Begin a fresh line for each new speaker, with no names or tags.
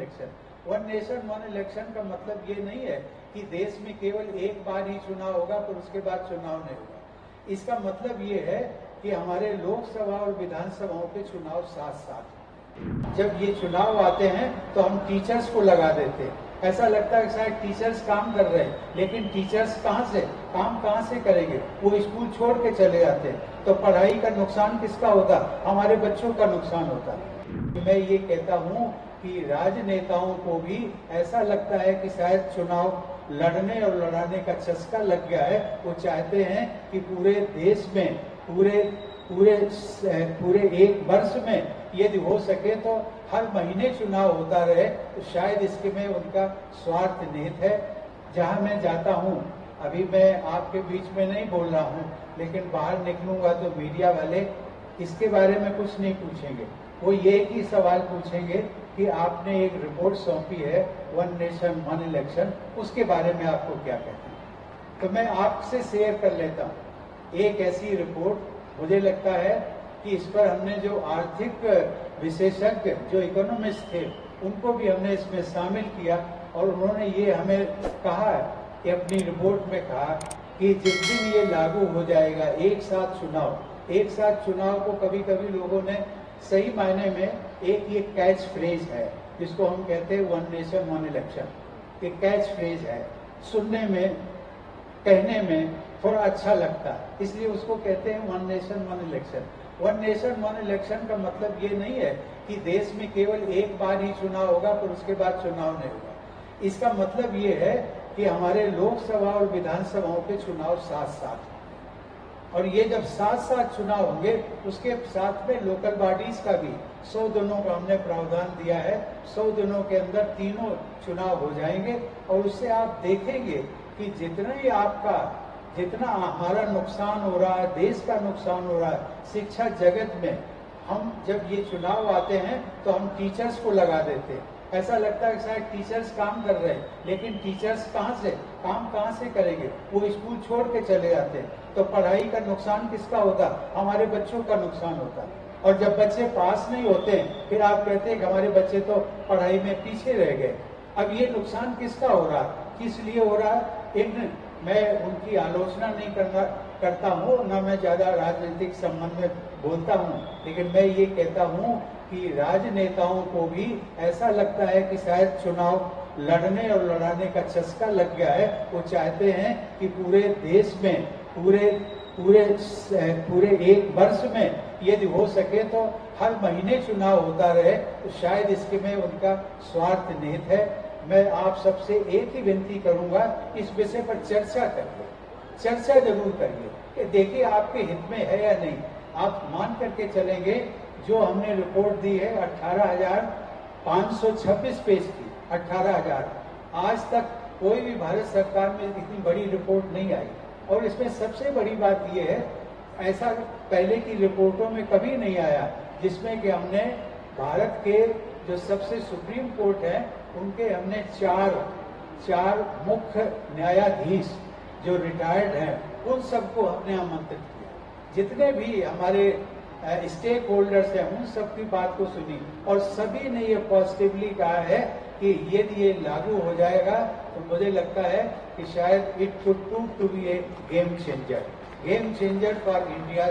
Election. One nation one election का मतलब ये नहीं है कि देश में केवल एक बार ही चुनाव होगा फिर उसके बाद चुनाव नहीं होगा। इसका मतलब ये है कि हमारे लोकसभा और विधानसभाओं के चुनाव साथ साथ। जब ये चुनाव आते हैं तो हम टीचर्स को लगा देते हैं। ऐसा लगता है शायद टीचर्स काम कर रहे हैं, लेकिन टीचर्स काम कहाँ से करेंगे? वो स्कूल छोड़ के चले जाते हैं। तो पढ़ाई का नुकसान किसका होता? हमारे बच्चों का नुकसान होता। मैं ये कहता हूँ कि राजनेताओं को भी ऐसा लगता है कि शायद चुनाव लड़ने और लड़ाने का चस्का लग गया है। वो चाहते हैं कि पूरे देश में पूरे एक वर्ष में यदि हो सके तो हर महीने चुनाव होता रहे। तो शायद इसके में उनका स्वार्थ निहित है। जहां मैं जाता हूं, अभी मैं आपके बीच में नहीं बोल रहा हूं, लेकिन बाहर निकलूंगा तो मीडिया वाले इसके बारे में कुछ नहीं पूछेंगे। वो ये ही सवाल पूछेंगे कि आपने एक रिपोर्ट सौंपी है वन नेशन वन इलेक्शन, उसके बारे में आपको क्या कहते हैं? तो मैं आपसे शेयर कर लेता हूँ एक ऐसी रिपोर्ट। मुझे लगता है कि इस पर हमने जो आर्थिक विशेषज्ञ जो इकोनॉमिस्ट थे उनको भी हमने इसमें शामिल किया, और उन्होंने ये हमें कहा कि अपनी रिपोर्ट में कहा कि जिस दिन ये लागू हो जाएगा एक साथ चुनाव को कभी कभी लोगों ने सही मायने में एक ये कैच फ्रेज है जिसको हम कहते हैं वन नेशन वन इलेक्शन। ये कैच फ्रेज है, सुनने में कहने में थोड़ा अच्छा लगता है, इसलिए उसको कहते हैं one nation one election. One nation one election का मतलब ये नहीं है कि देश में केवल एक बार ही चुनाव होगा फिर उसके बाद चुनाव नहीं होगा। इसका मतलब ये है कि हमारे लोकसभा और विधानसभाओं के चुनाव साथ साथ, और ये जब साथ साथ चुनाव होंगे उसके साथ में लोकल बॉडीज का भी 100 दिनों का हमने प्रावधान दिया है। 100 दिनों के अंदर तीनों चुनाव हो जाएंगे, और उससे आप देखेंगे कि जितना हमारा नुकसान हो रहा है, देश का नुकसान हो रहा है शिक्षा जगत में, हम जब ये चुनाव आते हैं तो हम टीचर्स को लगा देते हैं। ऐसा लगता है शायद टीचर्स काम कर रहे हैं, लेकिन टीचर्स काम कहाँ से करेंगे? वो स्कूल छोड़ के चले जाते हैं। तो पढ़ाई का नुकसान किसका होता? हमारे बच्चों का नुकसान होता। और जब बच्चे पास नहीं होते फिर आप कहते हैं कि हमारे बच्चे तो पढ़ाई में पीछे रह गए। अब ये नुकसान किसका हो रहा है, किस लिए हो रहा है? मैं उनकी आलोचना नहीं करता हूँ, न मैं ज्यादा राजनीतिक संबंध में बोलता हूँ, लेकिन मैं ये कहता हूँ कि राजनेताओं को भी ऐसा लगता है कि शायद चुनाव लड़ने और लड़ाने का चस्का लग गया है। वो चाहते हैं कि पूरे देश में पूरे एक वर्ष में यदि हो सके तो हर महीने चुनाव होता रहे। तो शायद इसके में उनका स्वार्थ निहित है। मैं आप सबसे एक ही विनती करूंगा, इस विषय पर चर्चा करिए, चर्चा जरूर करिए कि देखिए आपके हित में है या नहीं। आप मान करके चलेंगे जो हमने रिपोर्ट दी है 18,526 पेज की, 18,000। आज तक कोई भी भारत सरकार में इतनी बड़ी रिपोर्ट नहीं आई। और इसमें सबसे बड़ी बात यह है, ऐसा पहले की रिपोर्टों में कभी नहीं आया जिसमें कि हमने भारत के जो सबसे सुप्रीम कोर्ट है उनके हमने चार मुख्य न्यायाधीश जो रिटायर्ड हैं उन सबको हमने आमंत्रित किया। जितने भी हमारे स्टेक होल्डर्स हैं उन सब की बात को सुनी, और सभी ने ये पॉजिटिवली कहा है कि यदि ये लागू हो जाएगा तो मुझे लगता है कि शायद it should prove to be a game changer for India.